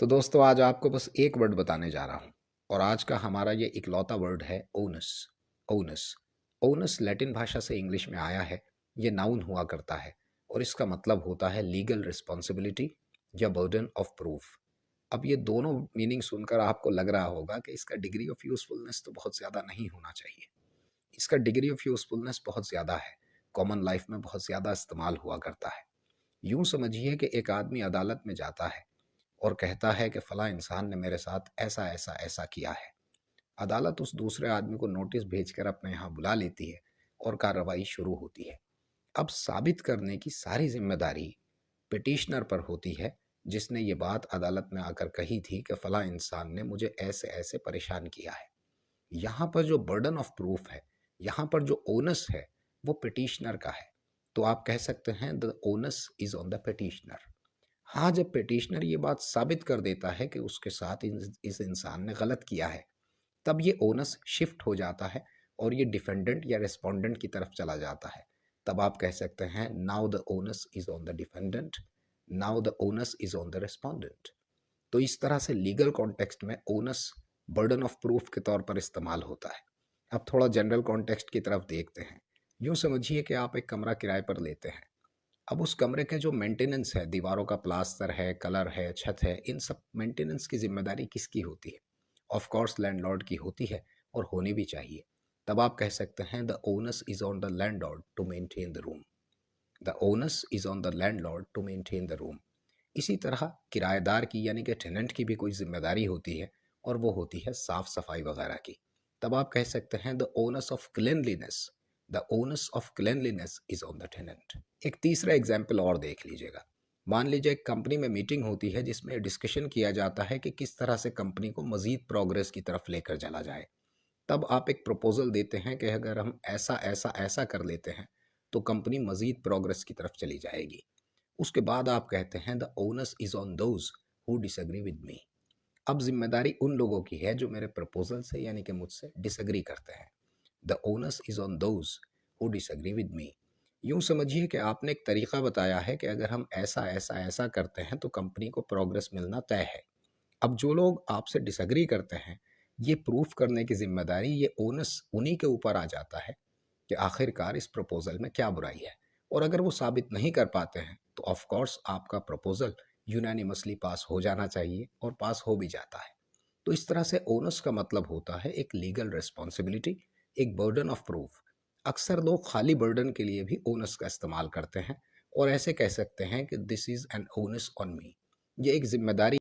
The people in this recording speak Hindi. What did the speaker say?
तो दोस्तों आज आपको बस एक वर्ड बताने जा रहा हूँ और आज का हमारा ये इकलौता वर्ड है ओनस। ओनस ओनस लैटिन भाषा से इंग्लिश में आया है। ये नाउन हुआ करता है और इसका मतलब होता है लीगल रिस्पॉन्सिबिलिटी या बर्डन ऑफ प्रूफ। अब ये दोनों मीनिंग सुनकर आपको लग रहा होगा कि इसका डिग्री ऑफ यूजफुलनेस तो बहुत ज़्यादा नहीं होना चाहिए। इसका डिग्री ऑफ यूजफुलनेस बहुत ज़्यादा है, कॉमन लाइफ में बहुत ज़्यादा इस्तेमाल हुआ करता है। यूं समझिए कि एक आदमी अदालत में जाता है और कहता है कि फला इंसान ने मेरे साथ ऐसा ऐसा ऐसा किया है। अदालत उस दूसरे आदमी को नोटिस भेजकर अपने यहाँ बुला लेती है और कार्रवाई शुरू होती है। अब साबित करने की सारी जिम्मेदारी पिटिशनर पर होती है, जिसने ये बात अदालत में आकर कही थी कि फला इंसान ने मुझे ऐसे ऐसे परेशान किया है। यहाँ पर जो बर्डन ऑफ प्रूफ है, यहाँ पर जो ओनस है, वो पिटिशनर का है। तो आप कह सकते हैं the onus is on the petitioner. हाँ, जब पिटिशनर ये बात साबित कर देता है कि उसके साथ इस इंसान ने गलत किया है, तब ये ओनस शिफ्ट हो जाता है और ये डिफेंडेंट या रेस्पोंडेंट की तरफ चला जाता है। तब आप कह सकते हैं now the onus is on the defendant, now the onus is on the respondent. तो इस तरह से लीगल कॉन्टेक्स्ट में ओनस बर्डन ऑफ प्रूफ के तौर पर इस्तेमाल होता है। अब थोड़ा जनरल कॉन्टेक्स्ट की तरफ देखते हैं। यूँ समझिए कि आप एक कमरा किराए पर लेते हैं। अब उस कमरे के जो मेंटेनेंस है, दीवारों का प्लास्टर है, कलर है, छत है, इन सब मेंटेनेंस की जिम्मेदारी किसकी होती है? ऑफ कोर्स लैंडलॉर्ड की होती है और होनी भी चाहिए। तब आप कह सकते हैं the onus is on the landlord to maintain the room. The onus is on the landlord to maintain the room. इसी तरह किराएदार की यानी कि टेनेंट की भी कोई जिम्मेदारी होती है और वो होती है साफ सफाई वगैरह की। तब आप कह सकते हैं the onus of cleanliness, the onus of cleanliness is on the tenant. एक तीसरा एग्जाम्पल और देख लीजिएगा। मान लीजिए एक कंपनी में मीटिंग होती है जिसमें डिस्कशन किया जाता है कि किस तरह से कंपनी को मजीद प्रोग्रेस की तरफ लेकर चला जाए। तब आप एक प्रपोजल देते हैं कि अगर हम ऐसा ऐसा ऐसा कर लेते हैं तो कंपनी मजीद प्रोग्रेस की तरफ चली जाएगी। उसके बाद आप कहते हैं the onus is on those who disagree with me. अब जिम्मेदारी उन लोगों की है जो मेरे प्रपोजल से यानी कि मुझसे डिसएग्री करते हैं। The onus is on those who disagree with me. यूं समझिए कि आपने एक तरीका बताया है कि अगर हम ऐसा ऐसा ऐसा करते हैं तो कंपनी को प्रोग्रेस मिलना तय है। अब जो लोग आपसे डिसएग्री करते हैं, ये प्रूफ करने की जिम्मेदारी, ये ओनस उन्हीं के ऊपर आ जाता है कि आखिरकार इस प्रपोजल में क्या बुराई है। और अगर वो साबित नहीं कर पाते हैं तो ऑफ कोर्स आपका प्रपोजल यूनानिमसली पास हो जाना चाहिए और पास हो भी जाता है। तो इस तरह से ओनस का मतलब होता है एक लीगल रिस्पॉन्सिबिलिटी, एक बर्डन ऑफ प्रूफ। अक्सर लोग खाली बर्डन के लिए भी ओनस का इस्तेमाल करते हैं और ऐसे कह सकते हैं कि this is an onus on me. ये एक जिम्मेदारी